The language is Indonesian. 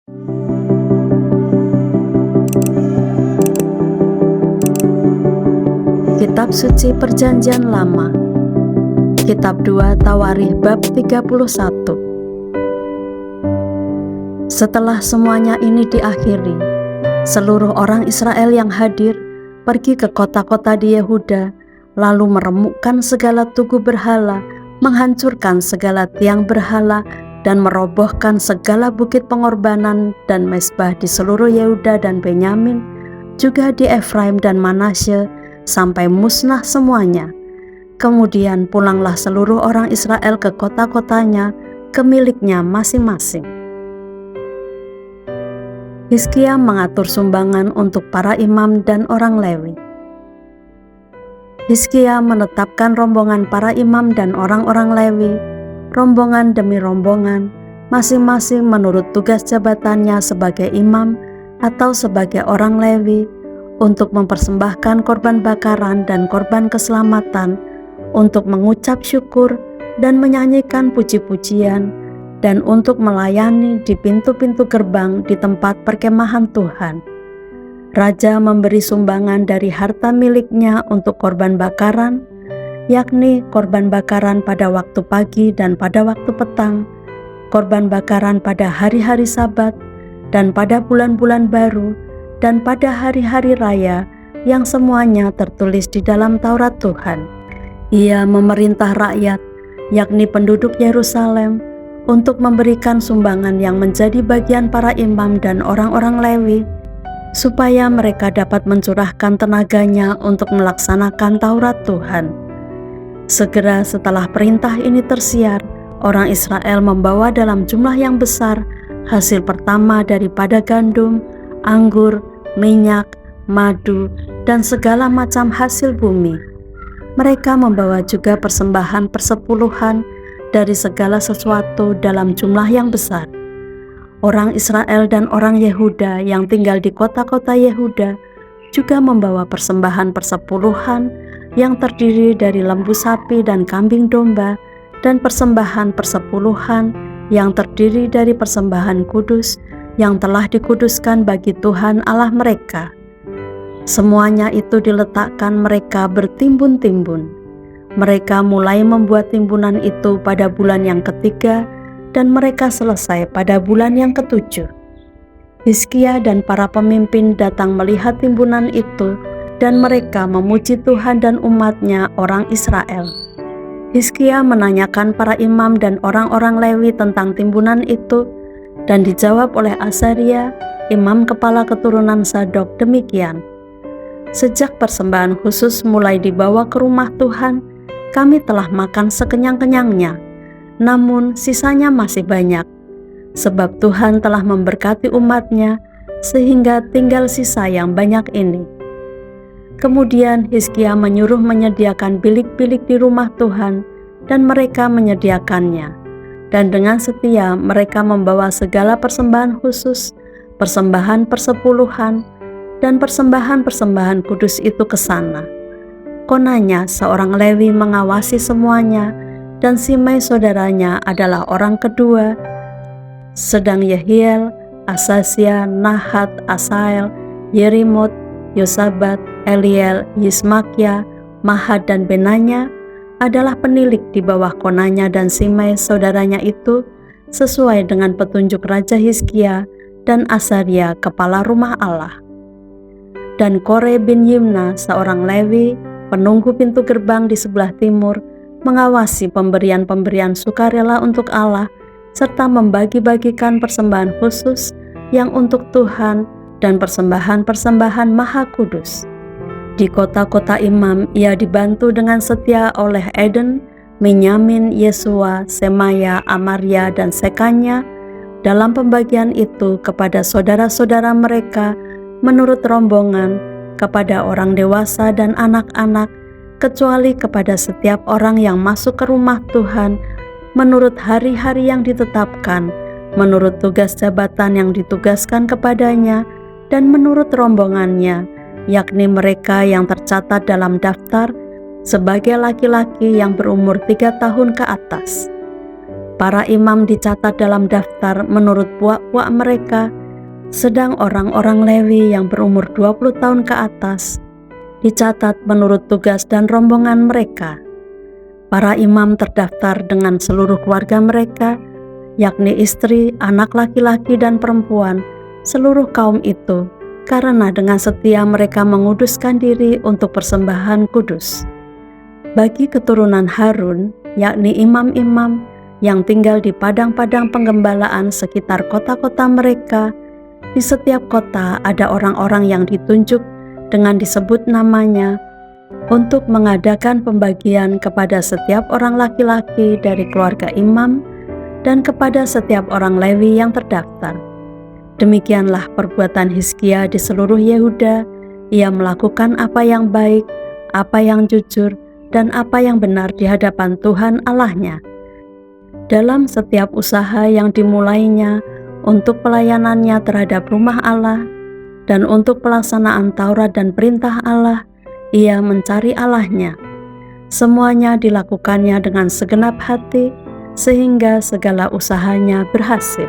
Kitab Suci Perjanjian Lama, Kitab 2 Tawarikh bab 31. Setelah semuanya ini diakhiri, seluruh orang Israel yang hadir pergi ke kota-kota di Yehuda, lalu meremukkan segala tugu berhala, menghancurkan segala tiang berhala, dan merobohkan segala bukit pengorbanan dan mezbah di seluruh Yehuda dan Benyamin, juga di Efraim dan Manasye, sampai musnah semuanya. Kemudian pulanglah seluruh orang Israel ke kota-kotanya, ke miliknya masing-masing. Hizkia mengatur sumbangan untuk para imam dan orang Lewi. Hizkia menetapkan rombongan para imam dan orang-orang Lewi, rombongan demi rombongan, masing-masing menurut tugas jabatannya sebagai imam atau sebagai orang Lewi, untuk mempersembahkan korban bakaran dan korban keselamatan, untuk mengucap syukur dan menyanyikan puji-pujian, dan untuk melayani di pintu-pintu gerbang di tempat perkemahan Tuhan. Raja memberi sumbangan dari harta miliknya untuk korban bakaran, yakni korban bakaran pada waktu pagi dan pada waktu petang, korban bakaran pada hari-hari Sabat, dan pada bulan-bulan baru, dan pada hari-hari raya yang semuanya tertulis di dalam Taurat Tuhan. Ia memerintah rakyat, yakni penduduk Yerusalem, untuk memberikan sumbangan yang menjadi bagian para imam dan orang-orang Lewi, supaya mereka dapat mencurahkan tenaganya untuk melaksanakan Taurat Tuhan. Segera setelah perintah ini tersiar, orang Israel membawa dalam jumlah yang besar hasil pertama daripada gandum, anggur, minyak, madu, dan segala macam hasil bumi. Mereka membawa juga persembahan persepuluhan dari segala sesuatu dalam jumlah yang besar. Orang Israel dan orang Yehuda yang tinggal di kota-kota Yehuda juga membawa persembahan persepuluhan yang terdiri dari lembu sapi dan kambing domba, dan persembahan persepuluhan yang terdiri dari persembahan kudus yang telah dikuduskan bagi Tuhan Allah mereka. Semuanya itu diletakkan mereka bertimbun-timbun. Mereka mulai membuat timbunan itu pada bulan yang ketiga, dan mereka selesai pada bulan yang ketujuh. Hizkia dan para pemimpin datang melihat timbunan itu, dan mereka memuji Tuhan dan umat-Nya orang Israel. Hizkia menanyakan para imam dan orang-orang Lewi tentang timbunan itu, dan dijawab oleh Azaria, imam kepala keturunan Sadok, demikian: "Sejak persembahan khusus mulai dibawa ke rumah Tuhan, kami telah makan sekenyang-kenyangnya, namun sisanya masih banyak, sebab Tuhan telah memberkati umat-Nya, sehingga tinggal sisa yang banyak ini." Kemudian Hizkia menyuruh menyediakan bilik-bilik di rumah Tuhan, dan mereka menyediakannya. Dan dengan setia mereka membawa segala persembahan khusus, persembahan persepuluhan, dan persembahan-persembahan kudus itu ke sana. Konanya seorang Lewi mengawasi semuanya, dan Simei saudaranya adalah orang kedua, sedang Yehiel, Asasya, Nahat, Asael, Yerimot, Yosabat, Eliel, Yismakia, Mahat, dan Benanya adalah penilik di bawah Konanya dan Simei saudaranya itu, sesuai dengan petunjuk Raja Hizkia dan Azaria kepala rumah Allah. Dan Kore bin Yimna seorang Lewi, penunggu pintu gerbang di sebelah timur, mengawasi pemberian-pemberian sukarela untuk Allah, serta membagi-bagikan persembahan khusus yang untuk Tuhan dan persembahan-persembahan maha kudus. Di kota-kota imam ia dibantu dengan setia oleh Eden, Minyamin, Yesua, Semaya, Amaria, dan Sekanya dalam pembagian itu kepada saudara-saudara mereka menurut rombongan, kepada orang dewasa dan anak-anak, kecuali kepada setiap orang yang masuk ke rumah Tuhan menurut hari-hari yang ditetapkan, menurut tugas jabatan yang ditugaskan kepadanya, dan menurut rombongannya, yakni mereka yang tercatat dalam daftar sebagai laki-laki yang berumur 3 tahun ke atas. Para imam dicatat dalam daftar menurut puak-puak mereka, sedang orang-orang Lewi yang berumur 20 tahun ke atas dicatat menurut tugas dan rombongan mereka. Para imam terdaftar dengan seluruh keluarga mereka, yakni istri, anak laki-laki dan perempuan, seluruh kaum itu, karena dengan setia mereka menguduskan diri untuk persembahan kudus. Bagi keturunan Harun, yakni imam-imam yang tinggal di padang-padang penggembalaan sekitar kota-kota mereka, di setiap kota ada orang-orang yang ditunjuk dengan disebut namanya untuk mengadakan pembagian kepada setiap orang laki-laki dari keluarga imam dan kepada setiap orang Lewi yang terdaftar. Demikianlah perbuatan Hizkia di seluruh Yehuda. Ia melakukan apa yang baik, apa yang jujur, dan apa yang benar di hadapan Tuhan Allahnya. Dalam setiap usaha yang dimulainya untuk pelayanannya terhadap rumah Allah dan untuk pelaksanaan Taurat dan perintah Allah, ia mencari Allahnya. Semuanya dilakukannya dengan segenap hati, sehingga segala usahanya berhasil.